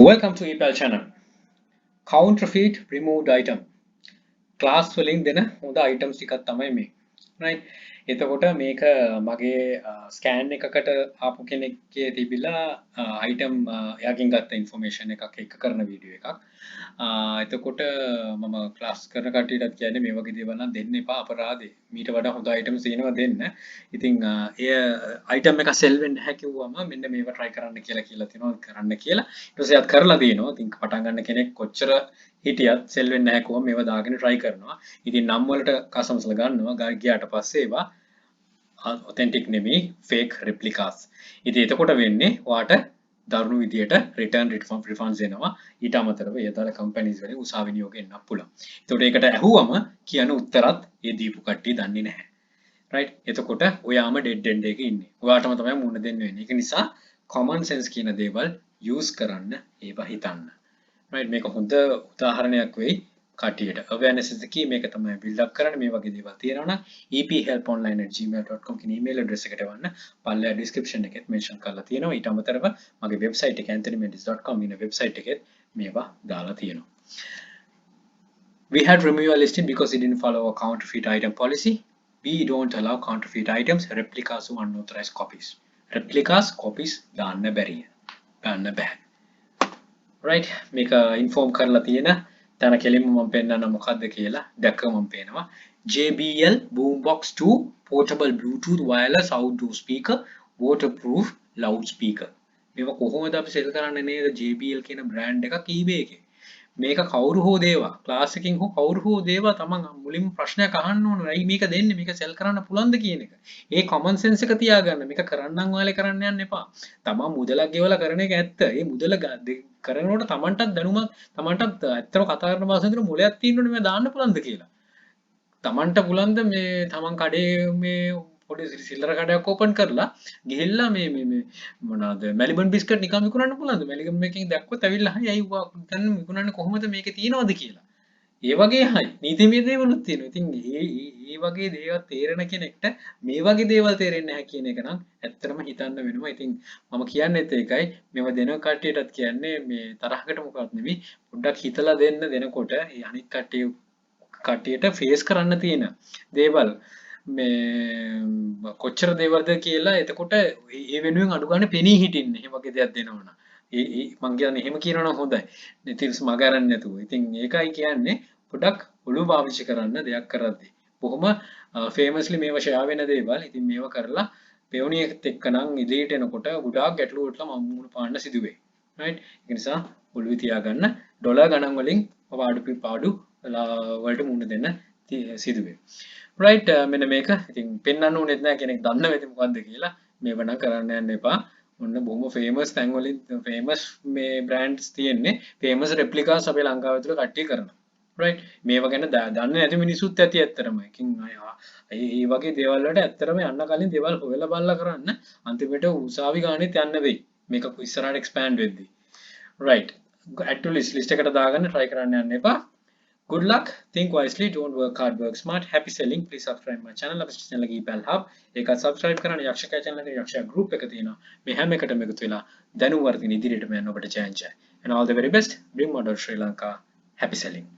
Welcome to EPL channel. Counterfeit removed item. Class වලින් දෙන හොඳ items ටිකක් තමයි මේ. Right. එතකොට මේක මගේ scan එකකට ආපු කෙනෙක්ගේ තිබිලා item එයාගෙන් ගත්ත information එකක් එක කරන වීඩියෝ එකක්. එතකොට මම class කරන කට්ටියටත් කියන්නේ මේ වගේ දේවල් නම් දෙන්න එපා අපරාධේ. මීට වඩා හොඳ items තියෙනවා දෙන්න. ඉතින් එය item එක sell වෙන්න නැහැ කිව්වම මෙන්න මේව try කරන්න කියලා තියෙනවා කරන්න කියලා. ඊට පස්සේ එයාත් කරලා තියෙනවා. ඉතින් පටන් ගන්න කෙනෙක් කොච්චර හිටියත් sell වෙන්නේ නැහැ කොහොම මේව දාගෙන try කරනවා. ඉතින් නම් වලට customers ලා ගන්නවා. ගියාට පස්සේ ඒවා authentic නෙමෙයි fake replicas. ඉතින් එතකොට වෙන්නේ ඔයාට දරුණු විදියට return refunds එනවා. ඊට අමතරව යතර companies වලින් උසාවි නියෝග එන්නත් පුළුවන්. එතකොට ඒකට ඇහුවම කියන උත්තරත් ඒ දීපු කට්ටිය දන්නේ නැහැ. right? එතකොට ඔයාම dead end එකේ ඉන්නේ. ඔයාටම තමයි මුණ දෙන්න වෙන්නේ. ඒක නිසා common sense කියන දේවල් use කරන්න ඒවා හිතන්න. right? මේක හොඳ උදාහරණයක් වෙයි. කටියට awareness is the key මේක තමයි build up කරන්න මේ වගේ දේවල් තියෙනවා නම් ephelponline@gmail.com කියන email address එකට එවන්න පල්ලෙහා description එකෙත් mention කරලා තියෙනවා ඊට අමතරව මගේ website එක anthonymendis.com කියන website එකෙත් මේවා දාලා තියෙනවා we had removed a listing because it didn't follow a counterfeit item policy we don't allow counterfeit items replicas or unauthorized copies copies දාන්න බැරිය දාන්න බෑ right මේක inform කරලා තියෙන තන කෙලින්ම මම පෙන්නන්න මොකද්ද කියලා දැක්කම මම පේනවා JBL Boombox 2 portable Bluetooth wireless outdoor speaker waterproof loudspeaker මේක කොහොමද අපි සෙල් කරන්නේ නේද JBL කියන බ්‍රෑන්ඩ් එකක් eBay එකේ මේක කවුරු හෝ දේවා ක්ලාස් එකකින් හෝ කවුරු හෝ දේවා තමන් මුලින්ම ප්‍රශ්නයක් අහන්න ඕන ඇයි මේක දෙන්නේ මේක සෙල් කරන්න පුළුවන්ද කියන එක ඒ common sense එක තියාගන්න මේක කරන්නම් ඔයාලේ කරන්න යන්න එපා තමන් මුදලක් ගෙවලා කරන එක ඇත්ත ඒ මුදල කරනකොට තමන්ටත් දැනුමක් තමන්ටත් ඇත්තම කතා කරන භාෂාවෙන් විතර මොලයක් තියෙනවනේ මේ දාන්න පුළුවන්ද කියලා තමන්ට පුළුවන්ද මේ තමන් කඩේ මේ පොඩි සිල්ලර කඩයක් ඕපන් කරලා ගිහිල්ලා මේ මොනවාද මැලිබන් බිස්කට් නිකන් විකුණන්න පුළුවන්ද මැලිබන් මේකෙන් දැක්කොත් ඇවිල්ලා හයි අයිවා දැන් විකුණන්නේ කොහොමද මේකේ තියනවද කියලා ඒ වගේ හයි නීතිමය දේවලුත් තියෙනවා ඉතින් ඒ වගේ දේවල් තේරෙන කෙනෙක්ට මේ වගේ දේවල් තේරෙන්නේ නැහැ කියන එක නම් ඇත්තටම හිතන්න වෙනවා ඉතින් මම කියන්නේත් ඒකයි මේව දෙන කට්ටියටත් කියන්නේ මේ තරහකට මොකක්ද නෙමෙයි පොඩ්ඩක් හිතලා දෙනකොට ඒ අනිත් කට්ටියට ෆේස් කරන්න තියෙන දේවල් මේ කොච්චර දේවල්ද කියලා එතකොට ඒ වෙනුවෙන් අඩු ගන්න පෙනී හිටින්න එහෙම වගේ දෙයක් දෙනවනම් මං කියන්නේ එහෙම කියනවනම් හොඳයි නිතිල්ස් මග අරන් නැතුව ඉතින් ඒකයි කියන්නේ පොඩක් ඔළුව පාවිච්චි කරන්න දෙයක් කරද්දී බොහොම ෆේමස්ලි මේව ෂෙයා වෙන දේවල් ඉතින් මේව කරලා පෙවුනියෙත් එක්ක නම් ඉදිරියට එනකොට ගොඩාක් ගැටලු වලට මම මුහුණ පාන්න සිදුවේ right ඒ නිසා ඔළුවේ තියාගන්න ඩොලර් ගණන් වලින් පාඩු වලට මුහුණ දෙන්න සිදුවේ right මෙන්න මේක ඉතින් පෙන්වන්න ඕනෙත් නෑ කෙනෙක් දන්න වෙති මොකද්ද කියලා මේව නම් කරන්න යන්න එපා ඔන්න බොහොම famous තැන් වලින් famous මේ brands තියෙන්නේ famous replicas අපේ ලංකාව ඇතුළේ කට්ටිය කරනවා right මේව ගැන දන්නේ නැති මිනිස්සුත් ඇති ඇත්තටම ඉතින් ඒ වගේ දේවල් වලට ඇත්තටම යන්න කලින් දේවල් හොයලා බලලා කරන්න අන්තිමට උසාවි ගානෙත් යන්න වෙයි මේක ඉස්සරහට expand වෙද්දී right add to list එකට දාගන්න try කරන්න යන්න එපා good luck think wisely don't work hard work smart happy selling please subscribe my channel අපේ channel එක EPL hub ඒක subscribe කරන්න යක්ෂකයා channel එකේ යක්ෂයා group එක තියෙනවා මේ හැම එකටම එකතු වෙලා දැනුම් වර්ධන ඉදිරියටම යන්න ඔබට chance and all the very best bring model Sri Lanka happy selling